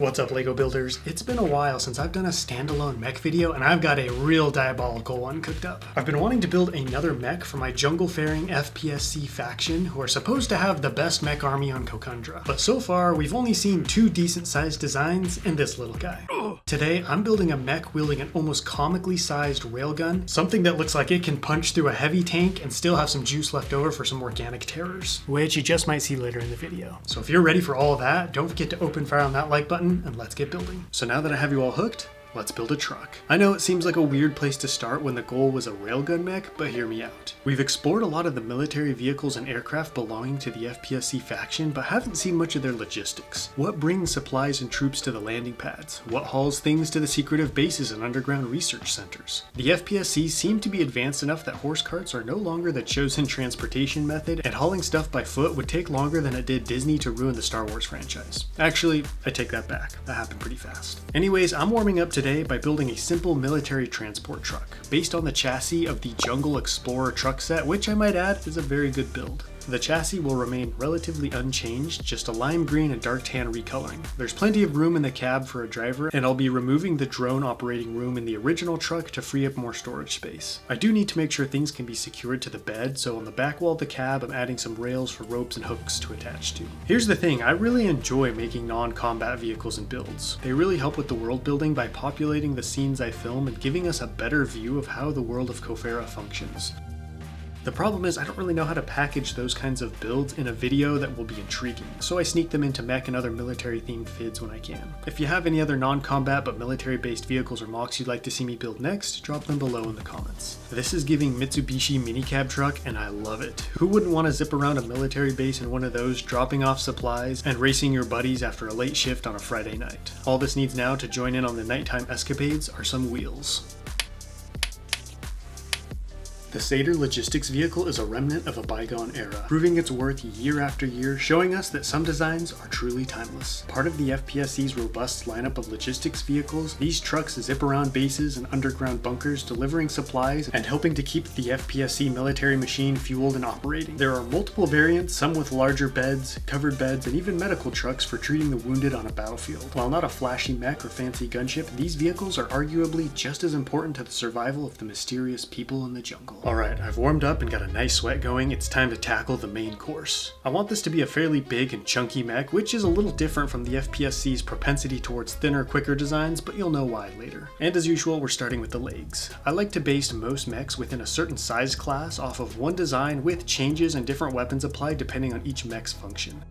What's up, LEGO builders? It's been a while since I've done a standalone mech video, and I've got a real diabolical one cooked up. I've been wanting to build another mech for my jungle-faring FPSC faction, who are supposed to have the best mech army on Kokundra. But so far, we've only seen two decent-sized designs and this little guy. Today, I'm building a mech wielding an almost comically sized railgun, something that looks like it can punch through a heavy tank and still have some juice left over for some organic terrors, which you just might see later in the video. So if you're ready for all of that, don't forget to open fire on that like button and let's get building. So now that I have you all hooked, let's build a truck. I know it seems like a weird place to start when the goal was a railgun mech, but hear me out. We've explored a lot of the military vehicles and aircraft belonging to the FPSC faction, but haven't seen much of their logistics. What brings supplies and troops to the landing pads? What hauls things to the secretive bases and underground research centers? The FPSC seem to be advanced enough that horse carts are no longer the chosen transportation method, and hauling stuff by foot would take longer than it did Disney to ruin the Star Wars franchise. Actually, I take that back. That happened pretty fast. Anyways, I'm warming up today by building a simple military transport truck, based on the chassis of the Jungle Explorer truck set, which I might add is a very good build. The chassis will remain relatively unchanged, just a lime green and dark tan recoloring. There's plenty of room in the cab for a driver, and I'll be removing the drone operating room in the original truck to free up more storage space. I do need to make sure things can be secured to the bed, so on the back wall of the cab I'm adding some rails for ropes and hooks to attach to. Here's the thing, I really enjoy making non-combat vehicles and builds. They really help with the world building by populating the scenes I film and giving us a better view of how the world of Kofera functions. The problem is I don't really know how to package those kinds of builds in a video that will be intriguing, so I sneak them into mech and other military themed vids when I can. If you have any other non-combat but military based vehicles or mocks you'd like to see me build next, drop them below in the comments. This is giving Mitsubishi minicab truck and I love it. Who wouldn't want to zip around a military base in one of those, dropping off supplies and racing your buddies after a late shift on a Friday night? All this needs now to join in on the nighttime escapades are some wheels. The Satyr logistics vehicle is a remnant of a bygone era, proving its worth year after year, showing us that some designs are truly timeless. Part of the FPSC's robust lineup of logistics vehicles, these trucks zip around bases and underground bunkers, delivering supplies and helping to keep the FPSC military machine fueled and operating. There are multiple variants, some with larger beds, covered beds, and even medical trucks for treating the wounded on a battlefield. While not a flashy mech or fancy gunship, these vehicles are arguably just as important to the survival of the mysterious people in the jungle. Alright, I've warmed up and got a nice sweat going, it's time to tackle the main course. I want this to be a fairly big and chunky mech, which is a little different from the FPSC's propensity towards thinner, quicker designs, but you'll know why later. And as usual, we're starting with the legs. I like to base most mechs within a certain size class off of one design with changes and different weapons applied depending on each mech's function.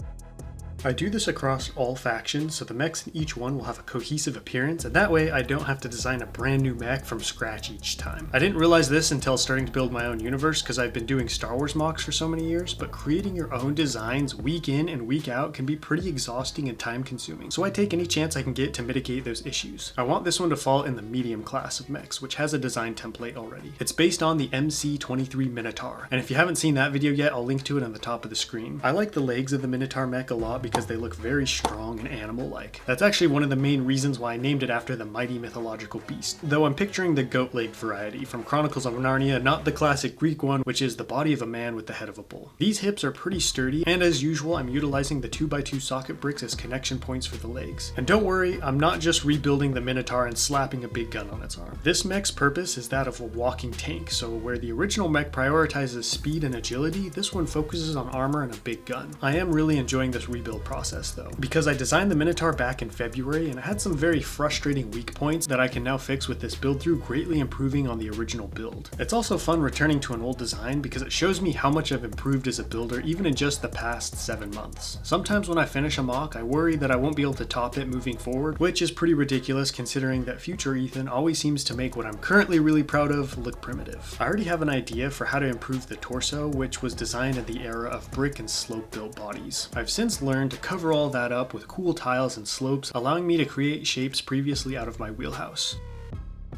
I do this across all factions, so the mechs in each one will have a cohesive appearance, and that way I don't have to design a brand new mech from scratch each time. I didn't realize this until starting to build my own universe because I've been doing Star Wars mocks for so many years, but creating your own designs week in and week out can be pretty exhausting and time consuming, so I take any chance I can get to mitigate those issues. I want this one to fall in the medium class of mechs, which has a design template already. It's based on the MC-23 Minotaur, and if you haven't seen that video yet, I'll link to it on the top of the screen. I like the legs of the Minotaur mech a lot because they look very strong and animal-like. That's actually one of the main reasons why I named it after the mighty mythological beast, though I'm picturing the goat-legged variety from Chronicles of Narnia, not the classic Greek one, which is the body of a man with the head of a bull. These hips are pretty sturdy, and as usual, I'm utilizing the 2x2 socket bricks as connection points for the legs. And don't worry, I'm not just rebuilding the Minotaur and slapping a big gun on its arm. This mech's purpose is that of a walking tank, so where the original mech prioritizes speed and agility, this one focuses on armor and a big gun. I am really enjoying this rebuild process though, because I designed the Minotaur back in February and it had some very frustrating weak points that I can now fix with this build through, greatly improving on the original build. It's also fun returning to an old design because it shows me how much I've improved as a builder even in just the past 7 months. Sometimes when I finish a mock, I worry that I won't be able to top it moving forward, which is pretty ridiculous considering that future Ethan always seems to make what I'm currently really proud of look primitive. I already have an idea for how to improve the torso, which was designed in the era of brick and slope built bodies. I've since learned to cover all that up with cool tiles and slopes, allowing me to create shapes previously out of my wheelhouse.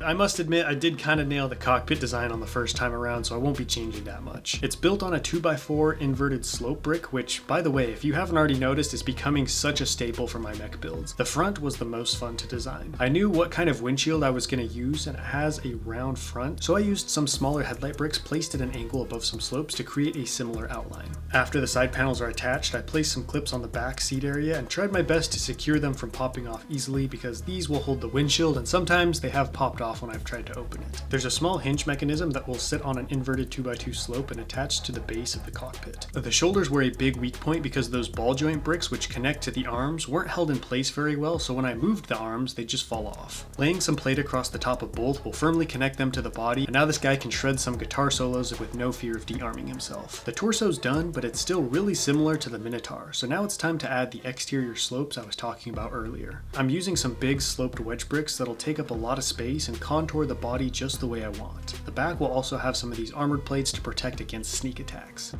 I must admit I did kind of nail the cockpit design on the first time around, so I won't be changing that much. It's built on a 2x4 inverted slope brick, which, by the way, if you haven't already noticed, is becoming such a staple for my mech builds. The front was the most fun to design. I knew what kind of windshield I was going to use, and it has a round front, so I used some smaller headlight bricks placed at an angle above some slopes to create a similar outline. After the side panels are attached, I placed some clips on the back seat area and tried my best to secure them from popping off easily because these will hold the windshield, and sometimes they have popped off when I've tried to open it. There's a small hinge mechanism that will sit on an inverted 2x2 slope and attach to the base of the cockpit. The shoulders were a big weak point because those ball joint bricks which connect to the arms weren't held in place very well, so when I moved the arms, they'd just fall off. Laying some plate across the top of both will firmly connect them to the body, and now this guy can shred some guitar solos with no fear of de-arming himself. The torso's done, but it's still really similar to the Minotaur, so now it's time to add the exterior slopes I was talking about earlier. I'm using some big sloped wedge bricks that'll take up a lot of space and contour the body just the way I want. The back will also have some of these armored plates to protect against sneak attacks.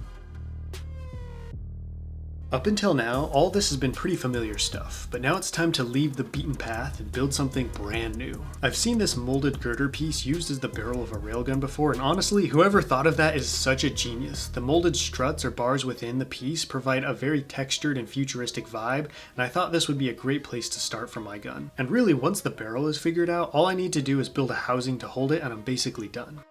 Up until now, all this has been pretty familiar stuff, but now it's time to leave the beaten path and build something brand new. I've seen this molded girder piece used as the barrel of a railgun before, and honestly, whoever thought of that is such a genius. The molded struts or bars within the piece provide a very textured and futuristic vibe, and I thought this would be a great place to start for my gun. And really, once the barrel is figured out, all I need to do is build a housing to hold it and I'm basically done.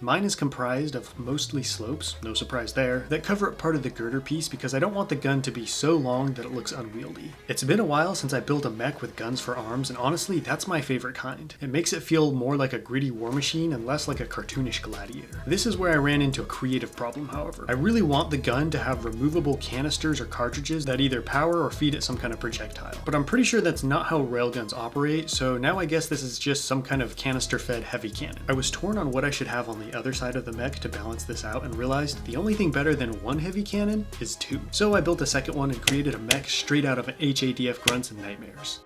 Mine is comprised of mostly slopes, no surprise there, that cover up part of the girder piece because I don't want the gun to be so long that it looks unwieldy. It's been a while since I built a mech with guns for arms, and honestly, that's my favorite kind. It makes it feel more like a gritty war machine and less like a cartoonish gladiator. This is where I ran into a creative problem, however. I really want the gun to have removable canisters or cartridges that either power or feed it some kind of projectile. But I'm pretty sure that's not how railguns operate, so now I guess this is just some kind of canister-fed heavy cannon. I was torn on what I should have on the other side of the mech to balance this out and realized the only thing better than one heavy cannon is two. So I built a second one and created a mech straight out of an HADF Grunts and Nightmares.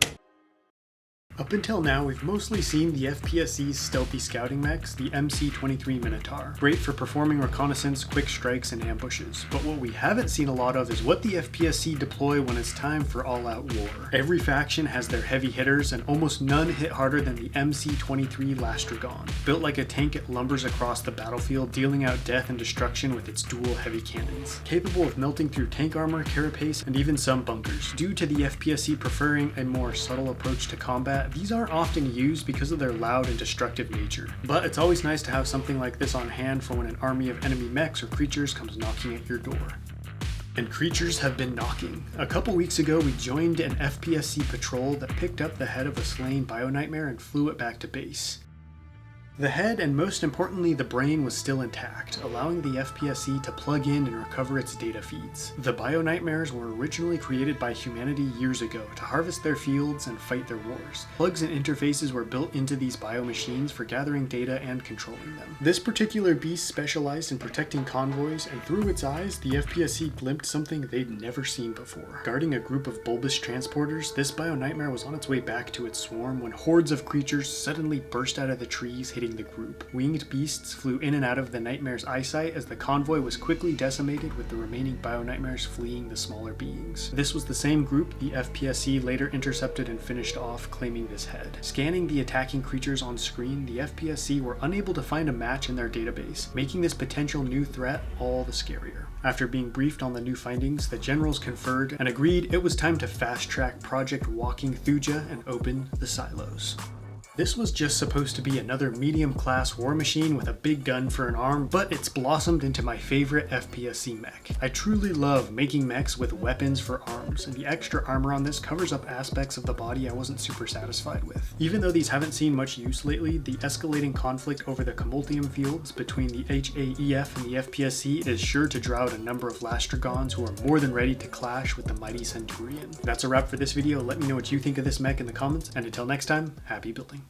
Up until now, we've mostly seen the FPSC's stealthy scouting mechs, the MC-23 Minotaur. Great for performing reconnaissance, quick strikes, and ambushes. But what we haven't seen a lot of is what the FPSC deploy when it's time for all-out war. Every faction has their heavy hitters, and almost none hit harder than the MC-23 Lastragon. Built like a tank, it lumbers across the battlefield, dealing out death and destruction with its dual heavy cannons. Capable of melting through tank armor, carapace, and even some bunkers. Due to the FPSC preferring a more subtle approach to combat, these aren't often used because of their loud and destructive nature. But it's always nice to have something like this on hand for when an army of enemy mechs or creatures comes knocking at your door. And creatures have been knocking. A couple weeks ago, we joined an FPSC patrol that picked up the head of a slain bio-nightmare and flew it back to base. The head, and most importantly the brain, was still intact, allowing the FPSC to plug in and recover its data feeds. The bio-nightmares were originally created by humanity years ago to harvest their fields and fight their wars. Plugs and interfaces were built into these bio-machines for gathering data and controlling them. This particular beast specialized in protecting convoys, and through its eyes, the FPSC glimpsed something they'd never seen before. Guarding a group of bulbous transporters, this bio-nightmare was on its way back to its swarm when hordes of creatures suddenly burst out of the trees, hitting the group. Winged beasts flew in and out of the Nightmare's eyesight as the convoy was quickly decimated, with the remaining bio-nightmares fleeing the smaller beings. This was the same group the FPSC later intercepted and finished off, claiming this head. Scanning the attacking creatures on screen, the FPSC were unable to find a match in their database, making this potential new threat all the scarier. After being briefed on the new findings, the generals conferred and agreed it was time to fast-track Project Walking Thuja and open the silos. This was just supposed to be another medium-class war machine with a big gun for an arm, but it's blossomed into my favorite FPSC mech. I truly love making mechs with weapons for arms, and the extra armor on this covers up aspects of the body I wasn't super satisfied with. Even though these haven't seen much use lately, the escalating conflict over the Comultium fields between the HAEF and the FPSC is sure to draw out a number of Lastragons who are more than ready to clash with the mighty Centurion. That's a wrap for this video. Let me know what you think of this mech in the comments, and until next time, happy building.